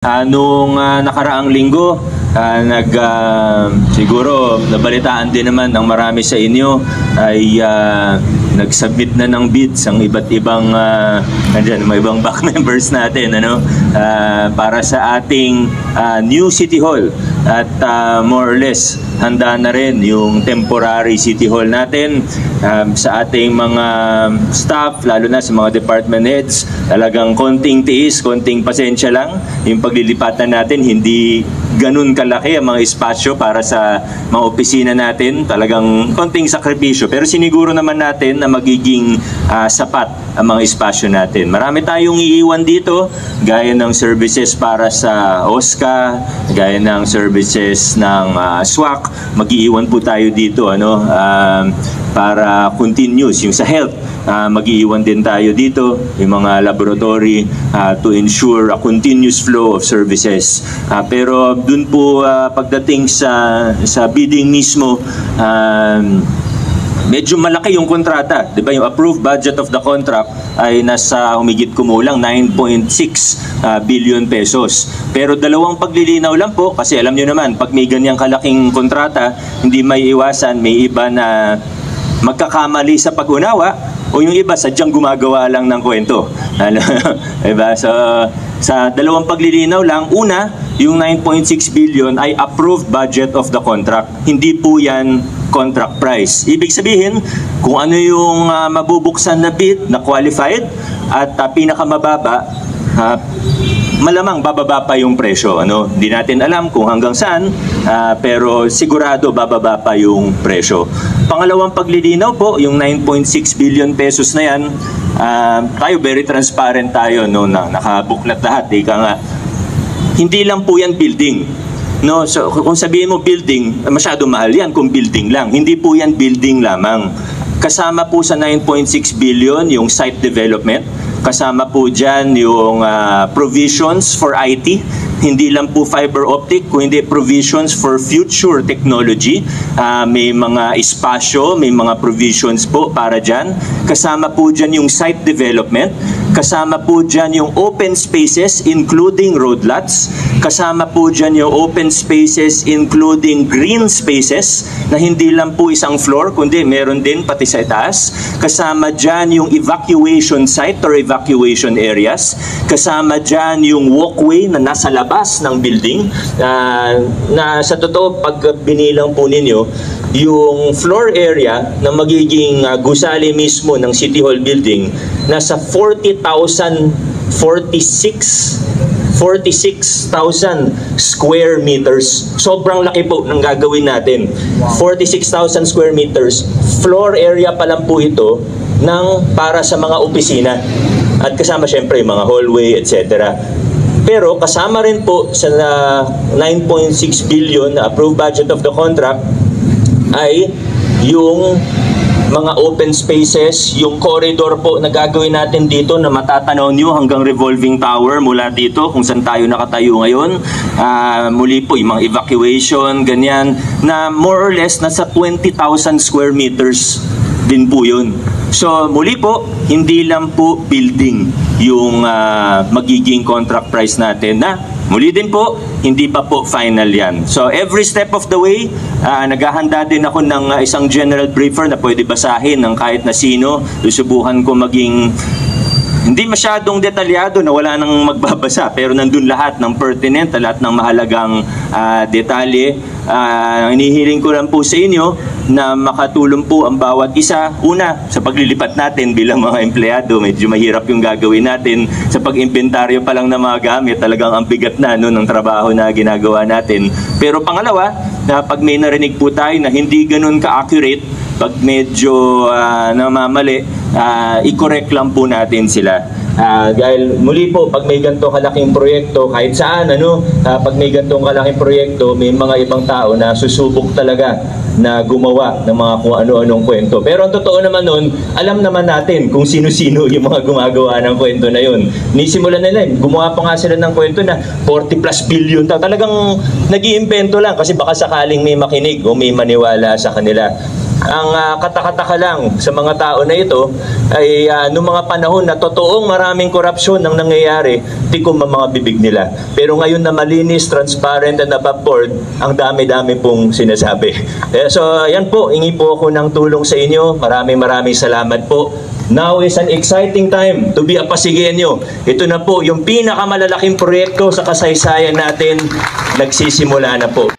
Nung nakaraang linggo, siguro nabalitaan din naman ng marami sa inyo ay nag-submit na ng bids ang iba't ibang mga ibang back members natin para sa ating new City Hall at more or less handa na rin yung temporary City Hall natin sa ating mga staff, lalo na sa mga department heads. Talagang konting tiis, konting pasensya lang. Yung paglilipatan natin, hindi ganun kalaki ang mga espasyo para sa mga opisina natin. Talagang konting sakripisyo. Pero siniguro naman natin na magiging sapat ang mga espasyo natin. Marami tayong iiwan dito, gaya ng services para sa OSCA, gaya ng services ng SWAC. Mag-iiwan po tayo dito para continuous. Yung sa health, mag-iiwan din tayo dito, yung mga laboratory to ensure a continuous flow of services. Pero dun po pagdating sa bidding mismo, medyo malaki yung kontrata, 'di ba? Yung approved budget of the contract ay nasa humigit kumulang 9.6 billion pesos. Pero dalawang paglilinaw lang po, kasi alam niyo naman, pag may ganyang kalaking kontrata, hindi may iwasan, may iba na magkakamali sa pag-unawa o yung iba sadyang gumagawa lang ng kwento. Diba? So, sa dalawang paglilinaw lang, una, yung 9.6 billion ay approved budget of the contract. Hindi po yan contract price. Ibig sabihin, kung ano yung mabubuksan na bid na qualified at pinakamababa, malamang bababa pa yung presyo. Hindi natin alam kung hanggang saan, pero sigurado bababa pa yung presyo. Pangalawang paglilinaw po, yung 9.6 billion pesos na yan, tayo very transparent tayo, na nakabuklat lahat, ika nga. Hindi lang po yan building. So kung sabihin mo building, masyado mahal yan kung building lang. Hindi po yan building lamang. Kasama po sa 9.6 billion yung site development. Kasama po dyan yung provisions for IT. Hindi lang po fiber optic, kundi provisions for future technology. May mga espasyo, may mga provisions po para dyan. Kasama po dyan yung site development. Kasama po dyan yung open spaces, including road lots. Kasama po dyan yung open spaces, including green spaces, na hindi lang po isang floor, kundi meron din pati sa itaas. Kasama dyan yung evacuation site or evacuation areas. Kasama dyan yung walkway na nasa labas ng building. Na sa totoo, pag binilang po ninyo, yung floor area na magiging gusali mismo ng City Hall building, nasa 46,000 square meters. Sobrang laki po ng gagawin natin. 46,000 square meters. Floor area pa lang po ito para sa mga opisina. At kasama syempre yung mga hallway, etc. Pero kasama rin po sa 9.6 billion na approved budget of the contract ay yung mga open spaces, yung corridor po na gagawin natin dito na matatanaw nyo hanggang revolving tower mula dito kung saan tayo nakatayo ngayon. Muli po yung mga evacuation, ganyan, na more or less nasa 20,000 square meters din po yun. So muli po, hindi lang po building yung magiging contract price natin, na muli din po, hindi pa po final yan. So every step of the way, naghahanda din ako ng isang general briefer na pwede basahin ng kahit na sino. Susubukan ko maging hindi masyadong detalyado na wala nang magbabasa, pero nandun lahat ng pertinent, lahat ng mahalagang detalye. Inihiling ko lang po sa inyo na makatulong po ang bawat isa. Una, sa paglilipat natin bilang mga empleyado, medyo mahirap yung gagawin natin. Sa pag-inventaryo pa lang ng mga gamit, talagang ang bigat na ng trabaho na ginagawa natin. Pero pangalawa, pag may narinig po tayo na hindi ganun ka-accurate, pag medyo namamali, i-correct lang po natin sila. Dahil muli po, pag may ganitong kalaking proyekto, kahit saan, pag may ganitong kalaking proyekto, may mga ibang tao na susubok talaga na gumawa ng mga kung ano-anong kwento. Pero ang totoo naman nun, alam naman natin kung sino-sino yung mga gumagawa ng kwento na yun. Nisimulan nila, gumawa pa nga sila ng kwento na 40 plus billion. Talagang nag-iimbento lang kasi baka sakaling may makinig o may maniwala sa kanila. Ang katakataka lang sa mga tao na ito ay noong mga panahon na totoong maraming korupsyon ang nangyayari, tikom ang mga bibig nila. Pero ngayon na malinis, transparent and above board, ang dami-dami pong sinasabi. So yan po, hingi po ako ng tulong sa inyo. Maraming salamat po. Now is an exciting time to be a Pasigueño. Ito na po yung pinakamalalaking proyekto sa kasaysayan natin, nagsisimula na po.